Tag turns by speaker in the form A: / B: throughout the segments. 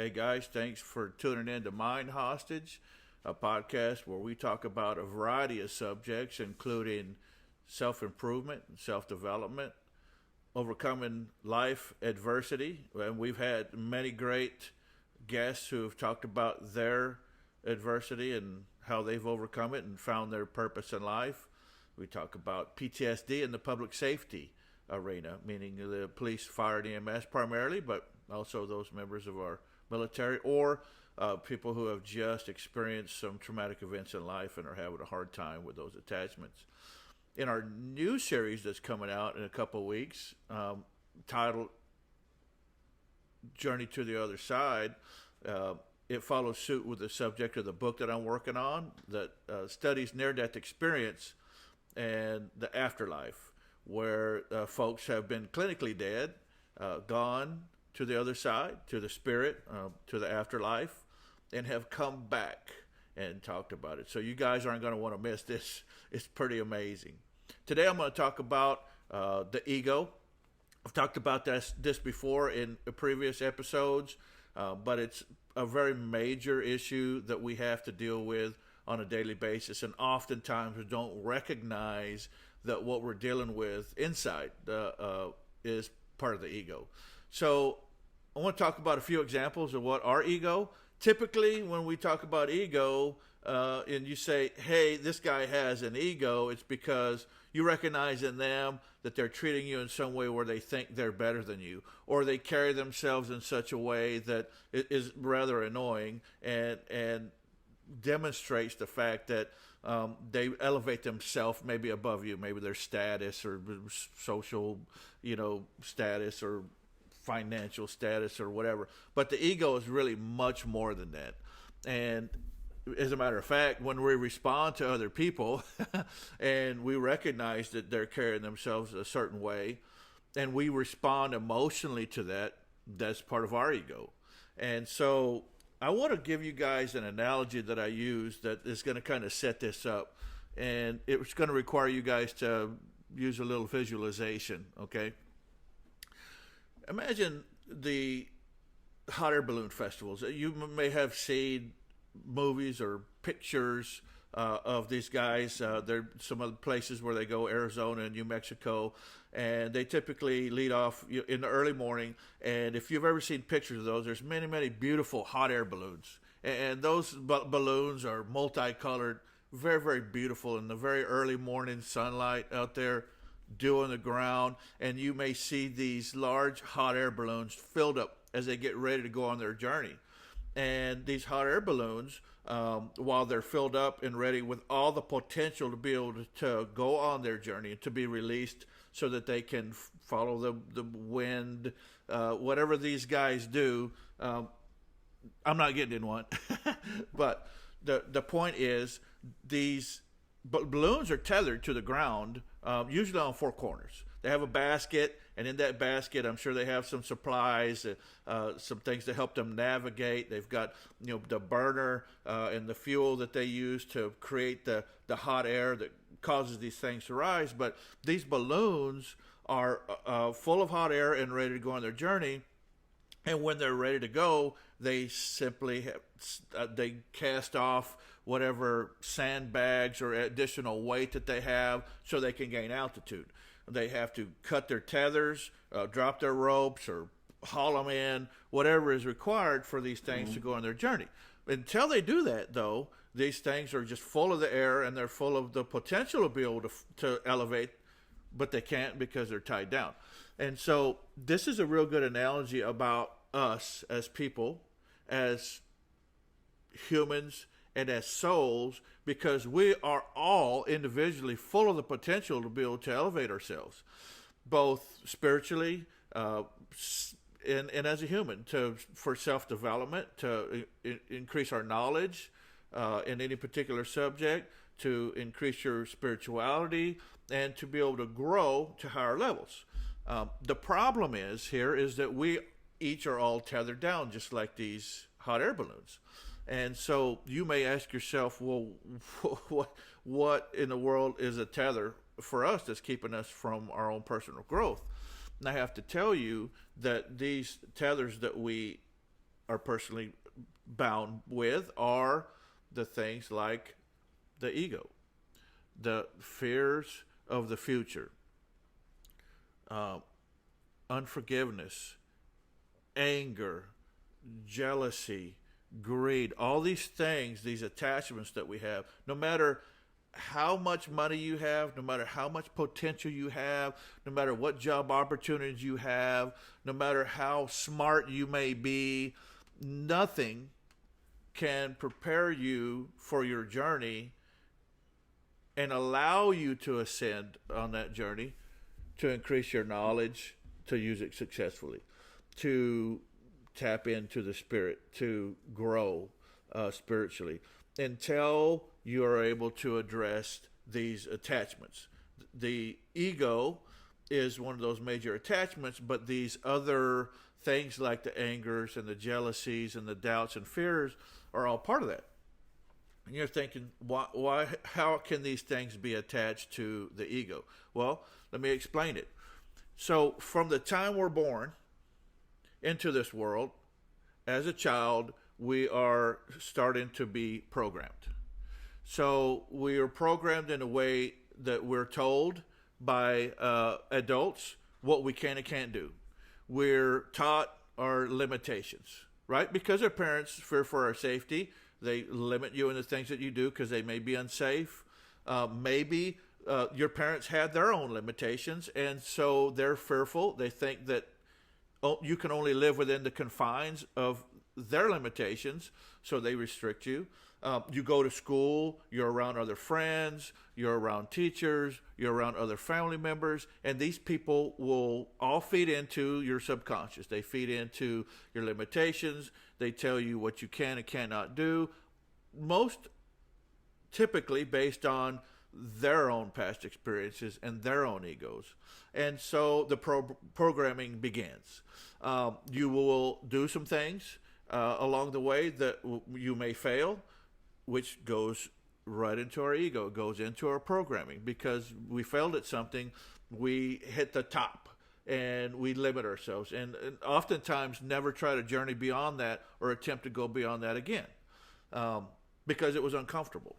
A: Hey guys, thanks for tuning in to Mind Hostage, a podcast where we talk about a variety of subjects, including self improvement, self development, overcoming life adversity. And we've had many great guests who have talked about their adversity and how they've overcome it and found their purpose in life. We talk about PTSD in the public safety arena, meaning the police, fire, and EMS primarily, but also those members of our military or people who have just experienced some traumatic events in life and are having a hard time with those attachments. In our new series that's coming out in a couple of weeks, titled Journey to the Other Side, it follows suit with the subject of the book that I'm working on that studies near-death experience and the afterlife, where folks have been clinically dead, gone to the other side, to the spirit, to the afterlife, and have come back and talked about it. So you guys aren't going to want to miss this. It's pretty amazing. Today I'm going to talk about the ego. I've talked about this before in previous episodes, but it's a very major issue that we have to deal with on a daily basis, and oftentimes we don't recognize that what we're dealing with inside is part of the ego. So I want to talk about a few examples of what our ego. Typically, when we talk about ego, and you say, hey, this guy has an ego, it's because you recognize in them that they're treating you in some way where they think they're better than you, or they carry themselves in such a way that it is rather annoying and demonstrates the fact that they elevate themselves maybe above you, maybe their status or social, status or financial status or whatever. But the ego is really much more than that. And as a matter of fact, when we respond to other people and we recognize that they're carrying themselves a certain way and we respond emotionally to that, that's part of our ego. And so I want to give you guys an analogy that I use that is going to kind of set this up. And it's going to require you guys to use a little visualization, okay? Imagine the hot air balloon festivals. You may have seen movies or pictures of these guys. There are some other places where they go, Arizona and New Mexico, and they typically lead off in the early morning. And if you've ever seen pictures of those, there's many, many beautiful hot air balloons. And those balloons are multicolored, very, very beautiful in the very early morning sunlight out there, dew on the ground. And you may see these large hot air balloons filled up as they get ready to go on their journey. And these hot air balloons, while they're filled up and ready with all the potential to be able to go on their journey and to be released so that they can follow the wind, whatever these guys do. I'm not getting in one. But the point is these balloons are tethered to the ground, usually on four corners. They have a basket, and in that basket, I'm sure they have some supplies, some things to help them navigate. They've got, the burner and the fuel that they use to create the hot air that causes these things to rise. But these balloons are full of hot air and ready to go on their journey. And when they're ready to go, they simply they cast off whatever sandbags or additional weight that they have so they can gain altitude. They have to cut their tethers, drop their ropes, or haul them in, whatever is required for these things to go on their journey. Until they do that, though, these things are just full of the air and they're full of the potential to be able to elevate, but they can't because they're tied down. And so this is a real good analogy about us as people, as humans, and as souls, because we are all individually full of the potential to be able to elevate ourselves, both spiritually and as a human, for self-development, to increase our knowledge in any particular subject, to increase your spirituality, and to be able to grow to higher levels. The problem is that we each are all tethered down, just like these hot air balloons. And so you may ask yourself, well, what in the world is a tether for us that's keeping us from our own personal growth? And I have to tell you that these tethers that we are personally bound with are the things like the ego, the fears of the future, uh, unforgiveness, anger, jealousy, greed, all these things, these attachments that we have, no matter how much money you have, no matter how much potential you have, no matter what job opportunities you have, no matter how smart you may be, nothing can prepare you for your journey and allow you to ascend on that journey, to increase your knowledge, to use it successfully, to tap into the spirit, to grow spiritually, until you are able to address these attachments. The ego is one of those major attachments, but these other things like the angers and the jealousies and the doubts and fears are all part of that. And you're thinking, why, how can these things be attached to the ego? Well, let me explain it. So from the time we're born into this world, as a child, we are starting to be programmed. So we are programmed in a way that we're told by adults what we can and can't do. We're taught our limitations, right? Because our parents fear for our safety. They limit you in the things that you do because they may be unsafe. Maybe your parents had their own limitations, and so they're fearful. They think that you can only live within the confines of their limitations, so they restrict you. You go to school, you're around other friends, you're around teachers, you're around other family members, and these people will all feed into your subconscious. They feed into your limitations. They tell you what you can and cannot do, most typically based on their own past experiences and their own egos. And so the programming begins. You will do some things along the way that you may fail, which goes right into our ego. It goes into our programming. Because we failed at something, we hit the top and we limit ourselves, and oftentimes never try to journey beyond that or attempt to go beyond that again, because it was uncomfortable.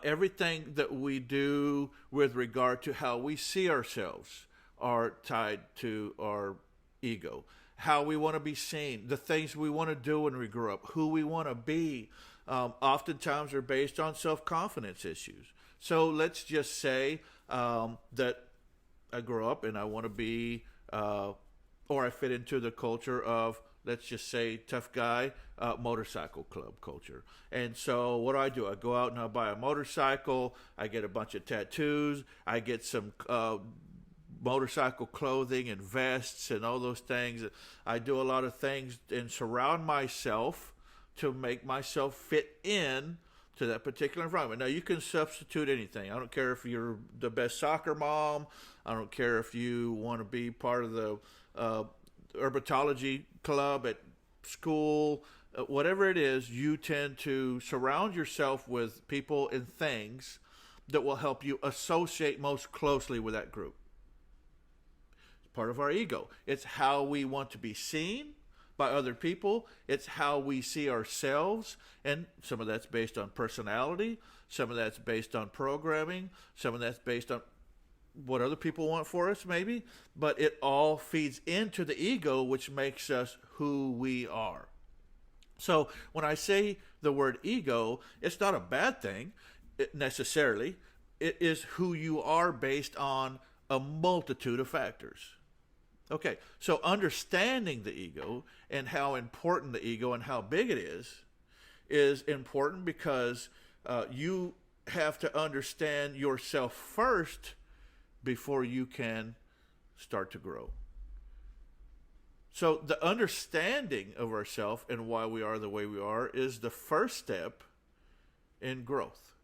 A: Everything that we do with regard to how we see ourselves are tied to our ego. How we want to be seen, the things we want to do when we grow up, who we want to be, oftentimes are based on self-confidence issues. So let's just say that I grow up and I want to be, or I fit into the culture of, let's just say, tough guy, motorcycle club culture. And so what do? I go out and I buy a motorcycle. I get a bunch of tattoos. I get some motorcycle clothing and vests and all those things. I do a lot of things and surround myself to make myself fit in to that particular environment. Now, you can substitute anything. I don't care if you're the best soccer mom. I don't care if you want to be part of the herpetology club at school. Whatever it is, you tend to surround yourself with people and things that will help you associate most closely with that group. It's part of our ego. It's how we want to be seen by other people. It's how we see ourselves, and some of that's based on personality, some of that's based on programming, some of that's based on what other people want for us, maybe, but it all feeds into the ego, which makes us who we are. So when I say the word ego, it's not a bad thing necessarily. It is who you are based on a multitude of factors. Okay, so understanding the ego and how important the ego and how big it is important because you have to understand yourself first before you can start to grow. So the understanding of ourselves and why we are the way we are is the first step in growth.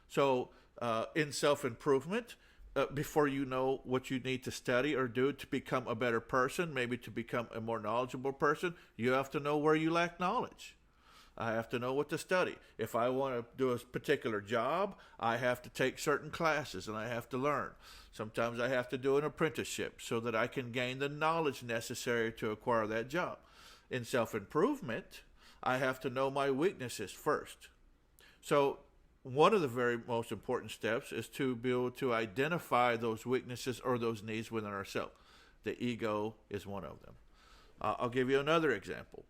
A: So in self-improvement, before you know what you need to study or do to become a better person, maybe to become a more knowledgeable person, you have to know where you lack knowledge. I have to know what to study. If I want to do a particular job, I have to take certain classes and I have to learn. Sometimes I have to do an apprenticeship so that I can gain the knowledge necessary to acquire that job. in self-improvement, I have to know my weaknesses first. So one of the very most important steps is to be able to identify those weaknesses or those needs within ourselves. The ego is one of them. I'll give you another example.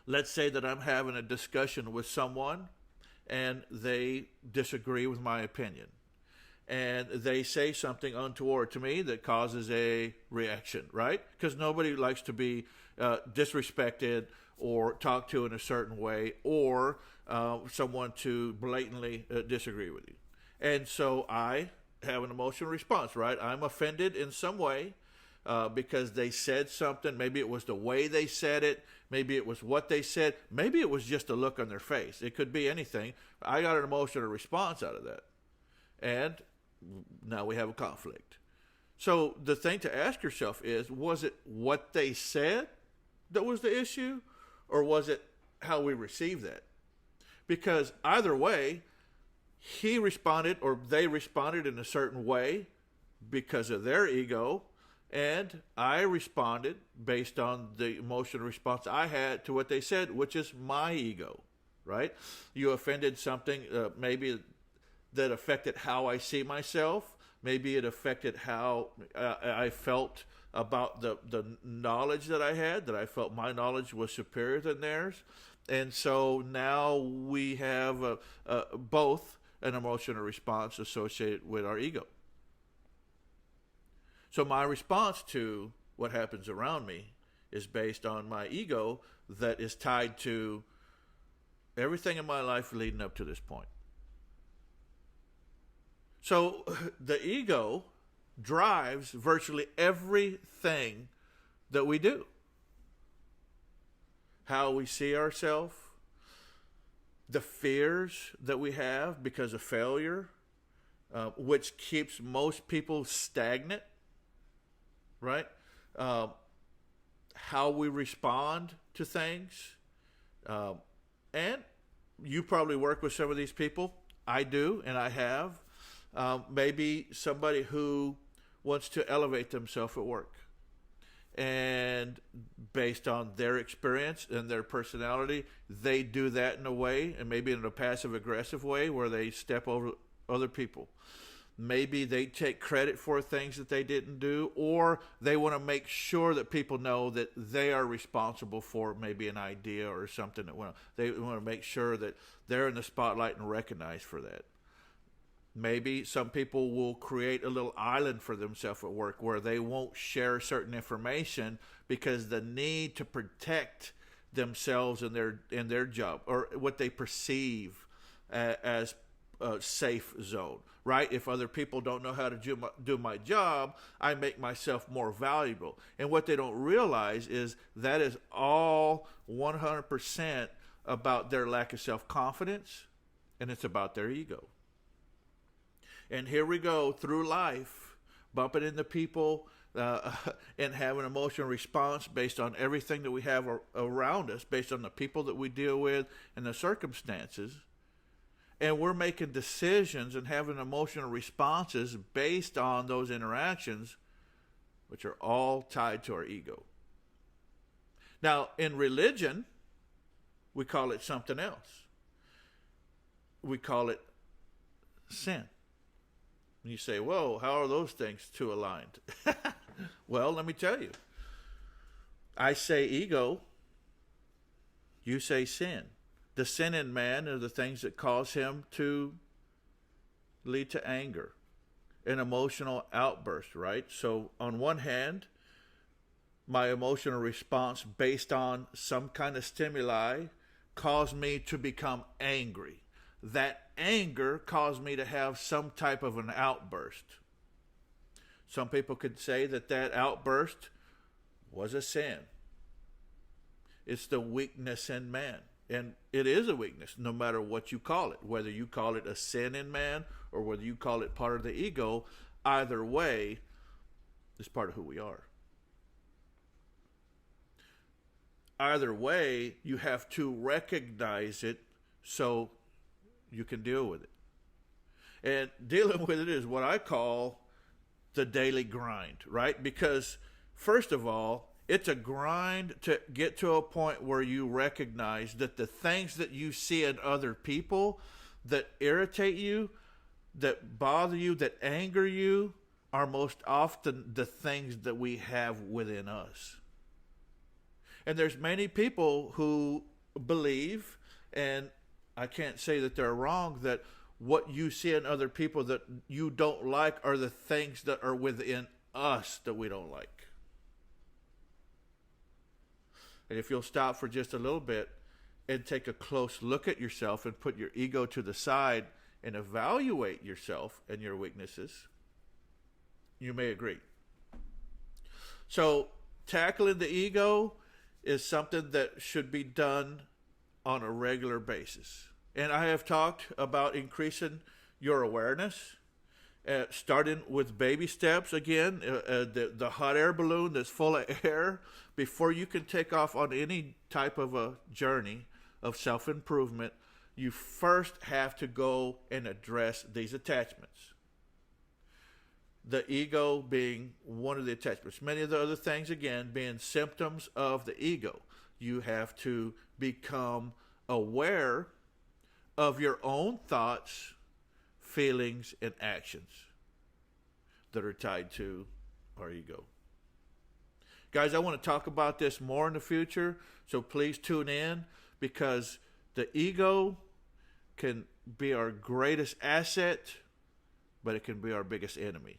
A: Let's say that I'm having a discussion with someone and they disagree with my opinion. And they say something untoward to me that causes a reaction, right? Because nobody likes to be disrespected or talked to in a certain way, or someone to blatantly disagree with you. And so I have an emotional response, right? I'm offended in some way because they said something. Maybe it was the way they said it. Maybe it was what they said. Maybe it was just a look on their face. It could be anything. I got an emotional response out of that. And now we have a conflict. So the thing to ask yourself is, was it what they said that was the issue? Or was it how we received that? Because either way, he responded or they responded in a certain way because of their ego, and I responded based on the emotional response I had to what they said, which is my ego, right? You offended something maybe that affected how I see myself. Maybe it affected how I felt about the knowledge that I had, that I felt my knowledge was superior than theirs. And so now we have both an emotional response associated with our ego. So my response to what happens around me is based on my ego that is tied to everything in my life leading up to this point. So the ego drives virtually everything that we do. How we see ourselves, the fears that we have because of failure, which keeps most people stagnant, right? How we respond to things. And you probably work with some of these people. I do, and I have. Maybe somebody who wants to elevate themselves at work. And based on their experience and their personality, they do that in a way, and maybe in a passive-aggressive way, where they step over other people. Maybe they take credit for things that they didn't do, or they want to make sure that people know that they are responsible for maybe an idea or something. They want to make sure that they're in the spotlight and recognized for that. Maybe some people will create a little island for themselves at work where they won't share certain information because the need to protect themselves in their job, or what they perceive as a safe zone, right? If other people don't know how to do my job, I make myself more valuable. And what they don't realize is that is all 100% about their lack of self-confidence, and it's about their ego. And here we go through life, bumping into people and having an emotional response based on everything that we have around us, based on the people that we deal with and the circumstances. And we're making decisions and having emotional responses based on those interactions, which are all tied to our ego. Now, in religion, we call it something else. We call it sin. And you say, whoa, how are those things two aligned? Well, let me tell you. I say ego, you say sin. The sin in man are the things that cause him to lead to anger, an emotional outburst, right? So on one hand, my emotional response based on some kind of stimuli caused me to become angry. That anger caused me to have some type of an outburst. Some people could say that outburst was a sin. It's the weakness in man. And it is a weakness, no matter what you call it. Whether you call it a sin in man or whether you call it part of the ego, either way, it's part of who we are. Either way, you have to recognize it so you can deal with it. And dealing with it is what I call the daily grind, right? Because first of all, It's a grind to get to a point where you recognize that the things that you see in other people that irritate you, that bother you, that anger you, are most often the things that we have within us. And there's many people who believe, and I can't say that they're wrong, that what you see in other people that you don't like are the things that are within us that we don't like. And if you'll stop for just a little bit and take a close look at yourself and put your ego to the side and evaluate yourself and your weaknesses, you may agree. So tackling the ego is something that should be done on a regular basis. And I have talked about increasing your awareness, starting with baby steps again, the hot air balloon that's full of air. Before you can take off on any type of a journey of self-improvement, you first have to go and address these attachments. The ego being one of the attachments. Many of the other things, again, being symptoms of the ego. You have to become aware of your own thoughts, feelings, and actions that are tied to our ego. Guys, I want to talk about this more in the future, so please tune in, because the ego can be our greatest asset, but it can be our biggest enemy.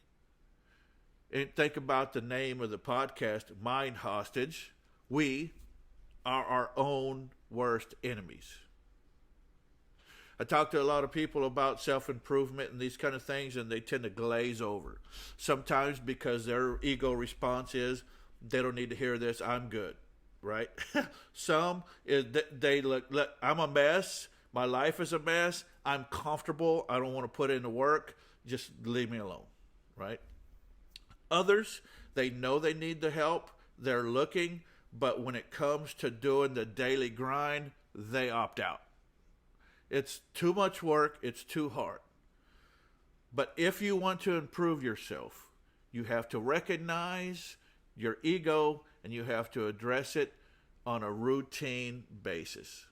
A: And think about the name of the podcast, Mind Hostage. We are our own worst enemies. I talk to a lot of people about self-improvement and these kind of things, and they tend to glaze over. Sometimes because their ego response is, they don't need to hear this, I'm good, right? Some, they look, I'm a mess, my life is a mess, I'm comfortable, I don't want to put in the work, just leave me alone, right? Others, they know they need the help, they're looking, but when it comes to doing the daily grind, they opt out. It's too much work, it's too hard. But if you want to improve yourself, you have to recognize your ego and you have to address it on a routine basis.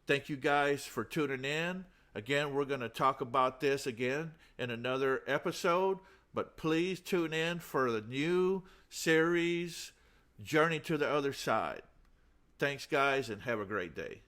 A: Thank you guys for tuning in. Again, we're going to talk about this again in another episode, but please tune in for the new series, Journey to the Other Side. Thanks, guys, and have a great day.